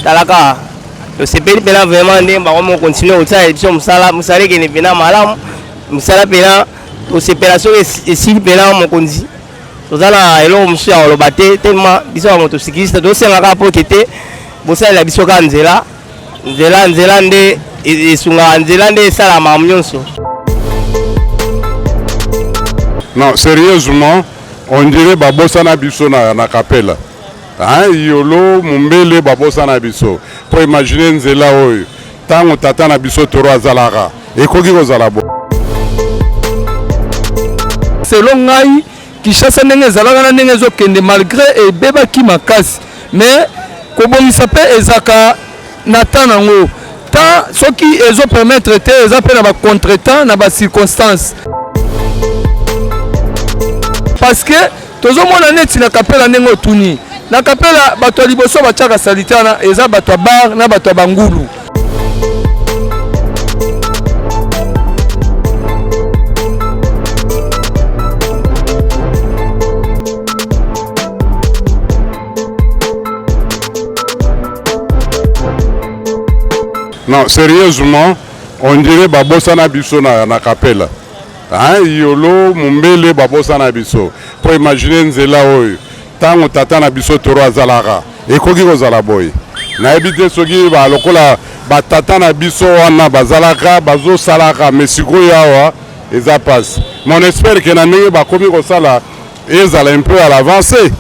talaka to sepeli pena vraiment ndé ba ko continuer au ça émission musala ke ne pena malamu musala pena to sepelation et pena mo konzi tozala elo musia olobate tellement biso ba motocycliste to senga ka pokete bosa la biso ka nzela nde esunga nzela nde sala mamnyonso. Non, sérieusement, on dirait babosa na biso na kapela. Hein, yolo mumbele babosa na biso. Pour imaginer nzela oyo. Tango tata na biso toro azalaka. Ekoki kozala bo. Selon ngai Kinshasa ndenge ezalaka na ndenge ezokende malgré ebebaki makasi. Mais kobongisa pe ezaka na tana ngo. Ta soki ezo permettre te eza pe na ba contretemps na ba circonstances. Parce que tozomona neti na kapela ndenge otuni na kapela bato liboso batiaka salitana eza bato bar na bato bangulu. Non, sérieusement, on dirait babosa na biso na kapela. Hein, yolo mumbele babosa na biso. Pour imaginer nzela oyo. Tango tata na biso toro azalaka. Ekoki kozala boy. Na ebite soki ba lokola ba tata na biso wana bazalaka bazo salaka mesiko yawa eza passe. Mais on espère que na ndenge bakomi kosala ezala un peu à l'avancée.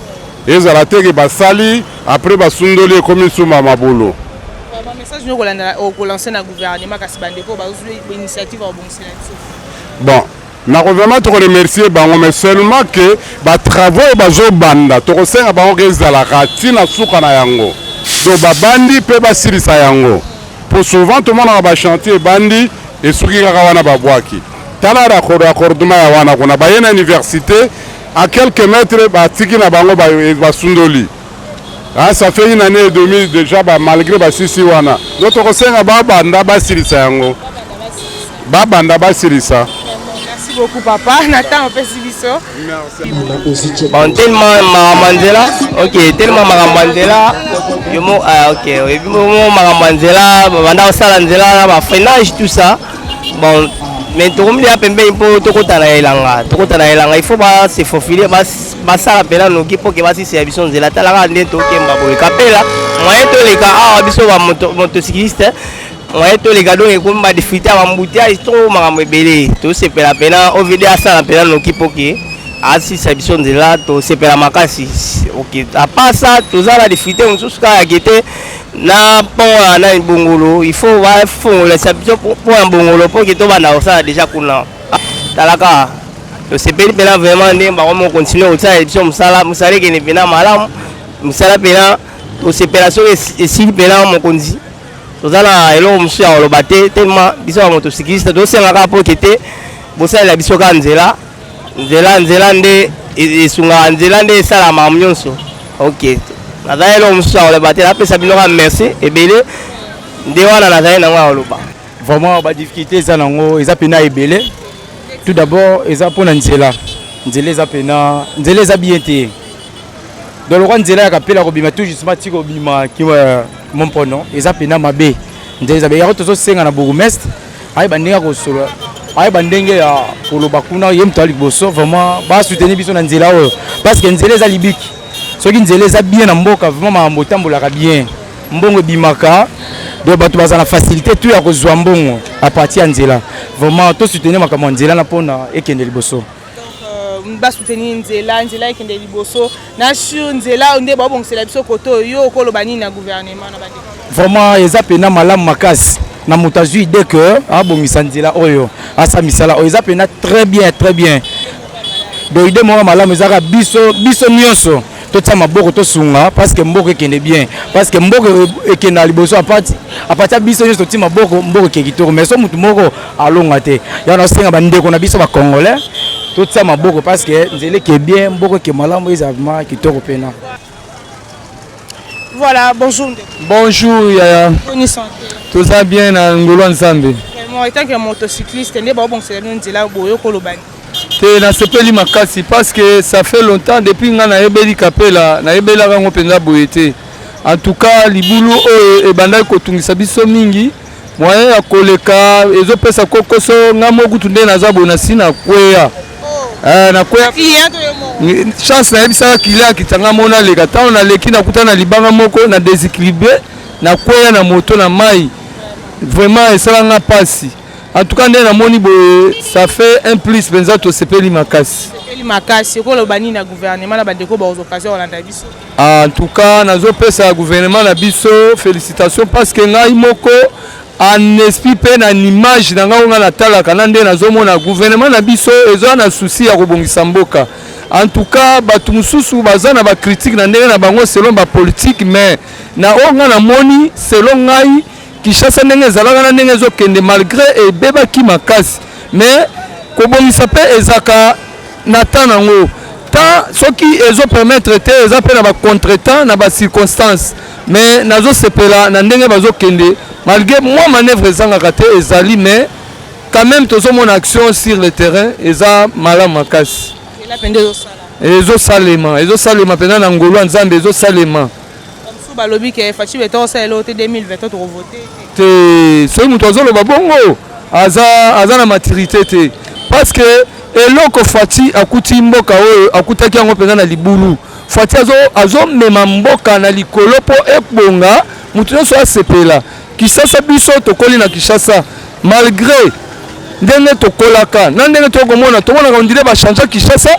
Ezala teke basali après basundoli ekomi suma mabolo. Message nous ko lancer na gouvernement kasi bandeko ba initiative au bon silence. Bon, na gouvernement to remercier bango mais seulement que ba travaux bazo banda to kosenga bango ezala katina suka na yango. Do babandi pe basirisa yango. Pour souvent tout le monde a ba chantier bandi et suki kaka wana babwaki. Tala raccordement ya wana kuna ba yena université à quelques mètres ba tiki na bango ba sundoli. Ah, ça fait une année et demie déjà malgré basisi wana. D'autres kosenga babanda basirisa yango. Babanda basirisa. Merci beaucoup papa. Nathan Opesibiso. Merci. Bon tellement Maramandela. OK, tellement Maramandela. Yomo OK, et puis Maramandela, banda osala nzela ba freinage tout ça. Bon mais tokomi ya pembe impo tokotana elanga. Tokotana elanga, il faut pas se faufiler ba sala pela no kipo ke basi se biso nzela talaka nde tokemba boye kapela. Moyen to leka ah biso ba motocycliste. Ouais, tous les cadeaux et comme ma difficulté à m'emboutir, trop ma bébé. Tout c'est pour la peine. Au vidéo à ça la peine nous qui poké. Ah si c'est bien de là, tout c'est pour la macassi. Ok. À part ça, tout ça la difficulté on tous cas qui était na pour un bongolo. Il faut voir fond les sabtions pour un bongolo pour que tout va dans ça déjà qu'on talaka. Tout c'est pour la vraiment né, bah on continue au ça et puis musala qui n'est pas malade. Musala pena, tout c'est opération et si pena mon conduit. Tozala elo musia olobate tellement biso ba motocycliste to senga ka pokete bosa la biso ka nzela nde esunga nzela nde sala mamnyonso. OK. Naza elo musia olobate la pesa bino ka merci ebele nde wana naza na ngwa oloba. Vraiment ba difficulté za nango eza pena ebele. Tout d'abord eza pona nzela eza pena nzela eza bien te. Dans le roi nzela ya kapela ko bima tout justement tiko bima ki mon pronom eza pena mabe nzela be yako tozo senga na bourgmestre ay bandinga ko solo ay bandenge ya koloba kuna yem tali boso vraiment ba soutenir biso na nzela oyo parce que nzela eza libiki soki nzela eza bien na mboka vraiment mambo tambolaka bien mbongo bimaka do bato baza na facilité tout ya ko zwa mbongo à partir ya nzela vraiment to soutenir makambo nzela na pona ekende liboso. Ba soutenir nzela ekende liboso na sur nzela nde ba bongela biso koto yo koloba nini na gouvernement na bandi. Vraiment eza pena malamu makasi na mutazui dès que abongisa nzela oyo asa misala oyo eza pena très bien do ide mo malamu ezaka biso nyonso totsa maboko to sunga parce que mboko ekende bien parce que mboko ekenda liboso apati biso nyonso toti mboko kekitoko mais so mutu moko alonga te ya na senga bandeko na biso ba congolais tout ça ma beaucoup parce que nzela qui est bien beaucoup qui malamu exactement qui toko pena. Voilà, bonjour. Bonjour Yaya. Bonne santé. Tout ça bien na ngolo nzambe. Moi étant que motocycliste ne ba bon c'est bien nzela boyo kolobani. Te na sepeli makasi parce que ça fait longtemps depuis nga na ebeli kapela na ebela rango penza boyete. en tout cas libulu oyo ebandaki kotungisa biso mingi moyen ya koleka ezopesa kokoso nga moku tunde naza bona si na kweya na kweya chance nayebisaka kilia akitanga mona leka ntango naleki nakuta na libanga moko na déséquilibré na kweya na moto na mai vraiment esalanga mpasi en tout cas nde namoni boye ça fait un plus mpenza tosepeli makasi makasi okoloba nini na gouvernement na bandeko baoccasion kolanda biso en tout cas nazopesa gouvernement na biso félicitations parce que ngai moko en esprit pe na image na ngai nga natalaka na nde nazomona gouvernement na biso ezoa na souci ya kobongisa mboka en tout cas bato mosusu baza na bacritique na ndenge na bango selon bapolitique mais na oyo nga namoni selon ngai Kinshasa ndenge ezalaka na ndenge ezokende malgré ebebaki makasi mais kobongisa pe ezaka na temps nango tant soki ezopermettre te eza mpe na bacontretemps na bacirconstance mais nazosepela na ndenge bazokende malgré moi manœuvre ezangaka te ezali mais quand même tozomona action sur le terrain eza malamu makasi ezosalema mpenza na ngolu ya nzambe ezosalema balobi ke faci beto osala te 2020 to voter te soki moto azoloba bongo aza na maturité te parce que eloko Fati akuti mboka oyo akutaki yango mpenza na libulu Fati azomema mboka na likolo mpo ebonga moto nyonso asepela Kinshasa biso tokoli na Kinshasa malgré ndenge tokolaka na ndenge tomonaka ondire bachange Kinshasa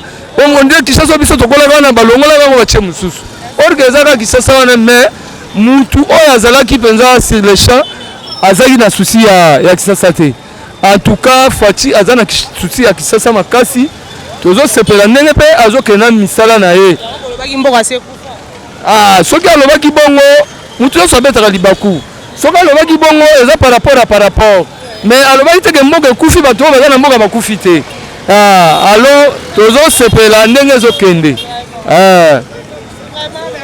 ondire Kinshasa biso tokolaka wana balongolaka yango batie mosusu orge ezaka Kinshasa wana mais mutu oyo azalaki mpenza sur le champ azalaki na souci ya Kinshasa te en tout cas Fati aza na souci ya Kinshasa makasi tozosepela ndenge mpe azokenda misala na ye soki alobaki bongo mutu nyonso abetaka libaku soki alobaki bongo eza par rapport mais alobaki teke mboka ekufi bato oyo baza na mboka bakufi te alors tozosepela ndenge ezokende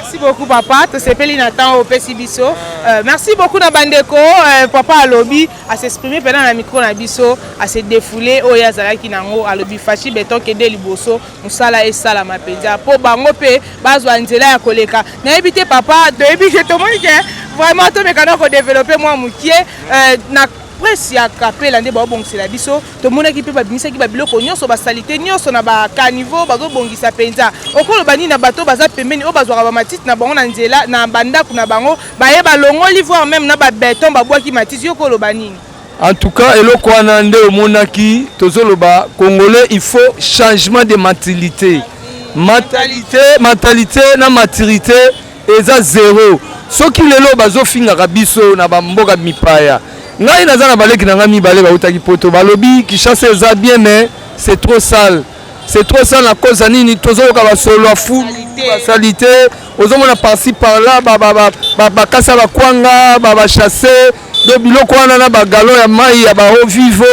Merci beaucoup papa, to sepeli na temps au pesi biso. Merci beaucoup na bandeko, papa alobi à s'exprimer pendant la micro na biso, à se défouler o ya zalaki nango alobi faci beton ke de liboso, musala e sala mapenza. Po bango pe bazwa nzela ya koleka. Na ebité papa, de ebi je te montre que vraiment to mekana ko développer moi mukie na presse ya kapela nde babongisa biso tomonaki pe babimisaki babiloko nyonso basalite nyonso na bakaniveau bazobongisa penza okoloba nini na bato baza pembeni oyo bazwaka bamatiti na bango na nzela na bandako na bango baye balongoli voire même na babeton babwaki matiti yo okoloba nini en tout cas eloko wana nde omonaki tozoloba congolais il faut changement de mentalité na maturité eza zéro soki lelo bazofingaka biso na bamboka mipaya ngai naza na baleki na nga mibale bautaki poto balobi Kinshasa eza bien mais c'est trop sale à cause ya nini tozoyoka basolo ya fulu basalite ozomona parci par là bakasa bakwanga bachasse do biloko wana na bagalo ya mai ya baeau vive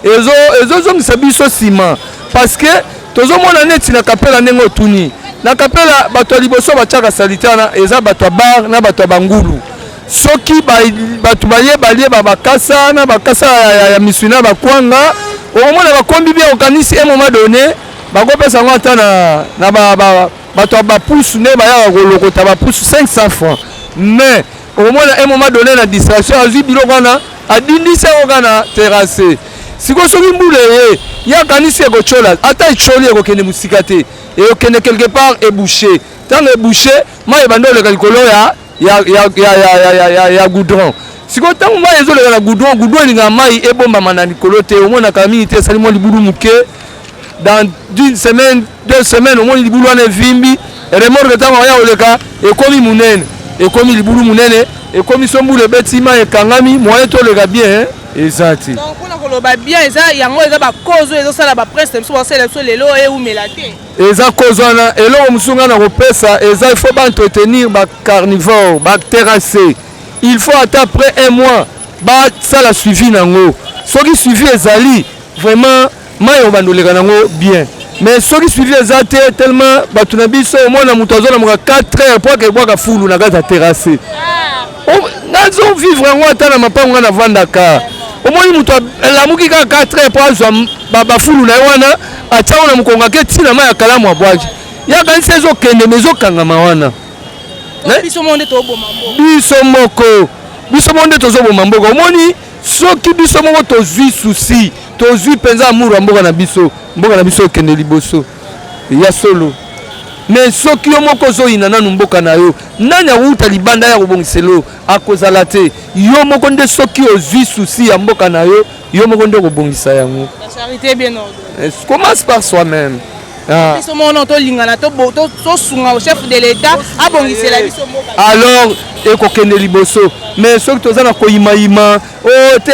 oyo ezozongisa biso nsima parce que tozomona neti na kapela ndenge otuni na kapela bato ya liboso batiaka salite wana eza bato ya bar na bato ya bangulu soki bato balie bakasa na bakasa ya misuna bakwanga omona bakombi bien okanisi un moment donné bakopesa yango ata na bato ya bapusu nde bayaka kolokota bapusu 500 francs mais omona un moment donné na distraction azwi biloko wana adindisi yango kaka na terrasse sikoyo soki mbula ye ye akanisi ekotyola ata etyoli ekokende mosika te ekokende quelque part ebouche ntango ebouche mai ebanda oleka likolo ya goudron sikoyo ntango mai ezoleka na goudron elingaka mai ebombama na likolo te omonaka mingi te esali mwa libulu moke dans d'une semaine 2 semaines omoni libulu wana evimbi remorke ntango aya koleka ekomi munene ekomi libulu munene ekomi so mbula ebeti mai ekangami moyen toleka bien eza te donc mpona koloba bien eza yango eza bakozo ezosala baprince mosusu basala biso lelo eumela te eza kozo wana eloko mosusu ngai na kopesa eza il faut baentretenir bacarnivore baterrasse il faut ata après 1 mois basala suivi nango soki suivi ezali vraiment mai obandoleka nango bien mais soki suivi eza te tellement bato na biso omona moto azolamuka 4 heures po akebwaka fulu na kati ya terrasse nazovivre yango ata na mapango ngai navandaka omoni moto alamuki kaka 4 heures po azwa bafulu na ye wana atiango na mokongo ake ntina mai ya kalamu abwaki yakanisi ezokende me ezokangama wana biso monde to bomba mboka biso monde tozo bomba mboka omoni soki biso moko tozwi souci tozwi penza amour ya mboka na biso ekende liboso ya solo mais soki yo moko ozoyina nanu mboka na yo nani akuta libanda ya kobongiselo akozala te yo moko nde soki ozwi souci ya mboka na yo yo moko nde kobongisa yango. La charité bien ordonnée. Commence par soi-même. Biso mono to lingana to sunga au chef de l'État abongisela biso mboka. Alors ekokende liboso mais soki toza na koyimayima o te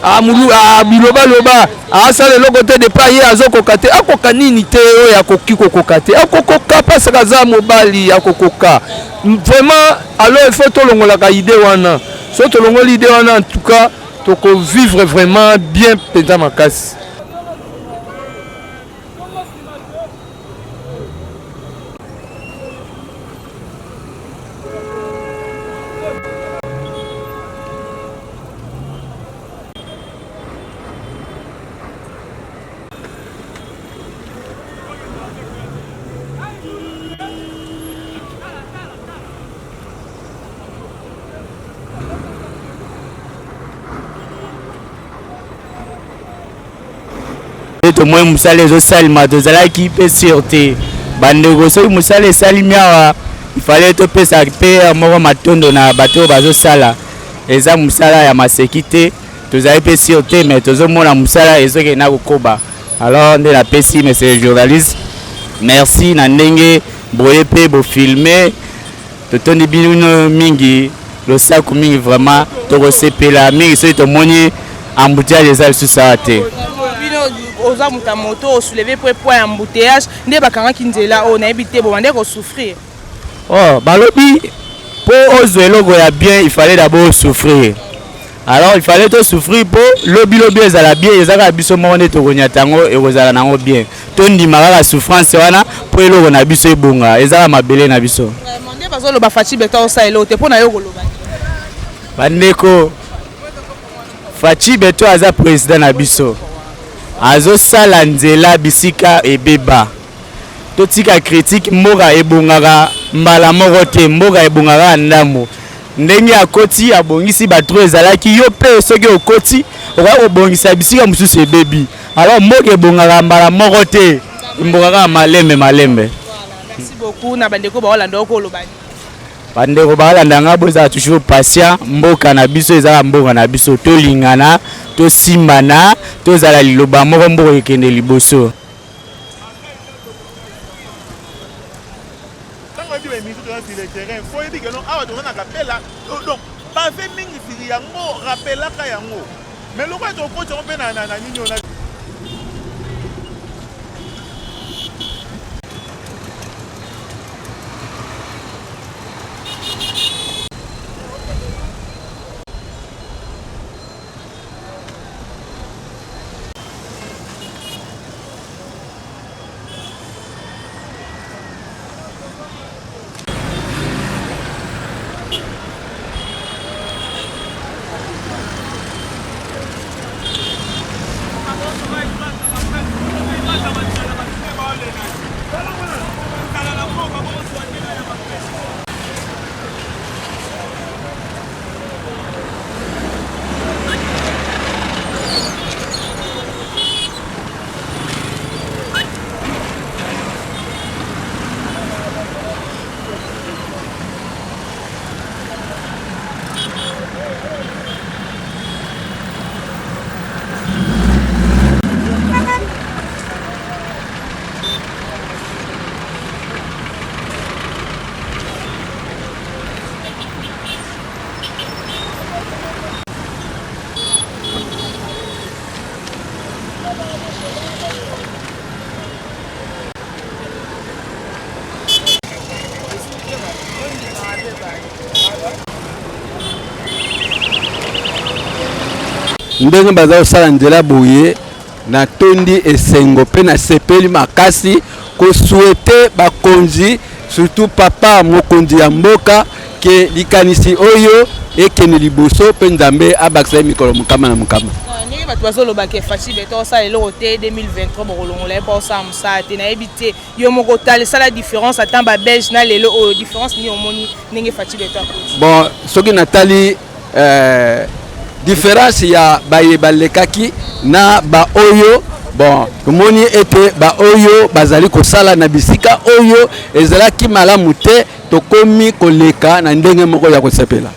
amulu biloba asala eloko te depa ye azokoka te akoka nini te oyo akoki kokoka te akokoka pasaka aza mobali akokoka vraiment. Alors il faut tolongolaka ide wana so tolongoli ide wana en tout cas toko vivre vraiment bien penza makasi. To moi musala ezosalima tozalaki mpe sûreté bandeko soki musala esalimi awa ifale topesa mpe moko matondo na bato oyo bazosala eza musala ya maseki te tozali mpe sûreté mais tozomona musala ezokenda kokoba. Alors nde napesi monsieur le journaliste merci na ndenge boye mpe bofilme totondi bino mingi losaku mingi vraiment tokosepela mingi soki tomoni embouteillage eza lisusu awa te. Oza muta moto o soulever point embouteillage nde bakangaki nzela o na ebité bo bande ko souffrir. Oh balobi po ozo eloko ya bien il fallait d'abord souffrir. Alors il fallait to souffrir po lobi ezala bien ezaka biso mo nde tokonya tango ekozala nango bien. To ndimaka la souffrance wana po eloko na biso ebonga ezala mabele na biso. Nde bazolo ba Fachi Beton sa elote po na yo koloba. Bandeko Fachi Beton aza président na biso. Azosala nzela bisika ebeba totika critique mboka ebongaka mbala moko te mboka ebongaka ndambo ndenge akoti abongisi batro ezalaki yo pe soki okoti okobongisa bisika mosusu ebebi. Alors mboka ebongaka mbala moko te mbongaka malembe. Merci beaucoup na bandeko ba Holanda okolobani. Bandeko ba Holanda nga boza toujours patient mboka na biso ezala mboka na biso tolingana to simbana tozala liloba moko mboka ekende liboso. ndenge baza kosala nzela boye na tondi esengo mpe na sepeli makasi kosuete bakonzi surtout papa mokonzi ya mboka ke likanisi oyo ekende liboso mpe nzambe abakisa mikolo mokama na mokama. ndenge bato bazolobaka Fachi Beton osala eloko te 2023 bokolongola ye mpo osala mosala te nayebi te yo moko tala esala différence ata babelge na lelo oyo différence nini omoni ndenge Fachi Beton akoti. Bon soki natali différence ya baye balekaki na baoyo bon tomoni ete baoyo bazali kosala na bisika oyo ezalaki malamu te tokomi koleka na ndenge moko ya kosepela.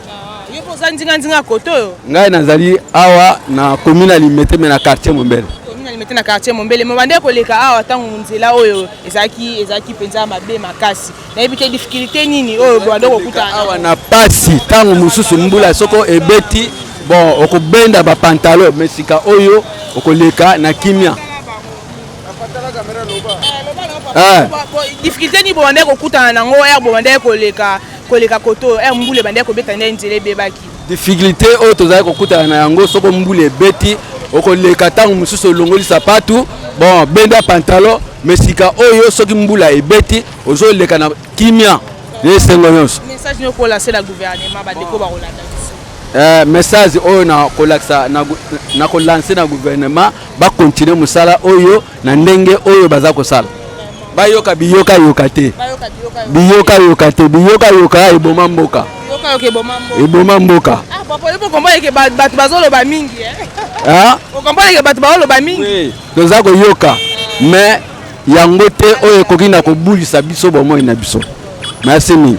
Yo poza ndinga koto oyo ngai nazali awa na commune ya Limete me na quartier Mombele. commune ya Limete na quartier Mombele me bande koleka awa tango nzela oyo ezalaki penza mabe makasi nayebi te difficulté nini oyo bande kokuta awa na pasi tango mususu mbula soko ebeti bon okobenda ba pantalon mesika oyo okoleka na kimia. Difficulté ni bande kokuta nango er bande koleka koto er mbule bande kobeta nzela bebaki. Difficulté oyo tozali kokuta na yango soko mbula ebeti okoleka tango mususu olongoli sapatu bon benda pantalon mesika oyo soki mbula ebeti ozoleka na kimia yesengo nyonso. Message no ko lancer la gouvernement bandeko ba kolanda. Message oyo na kolaksa na kolancer na gouvernement ba continuer musala oyo na ndenge oyo baza kosala. Bayoka biyoka yoka te. Biyoka yoka eboma mboka. Eboma mboka. Ah papa yo comprendre que bato bazoloba mingi Ah? On comprend que bato bazoloba mingi. Oui, toza ko yoka. Mais yango te oyo ekoki na kobulisa biso bomoi na biso. Merci mingi.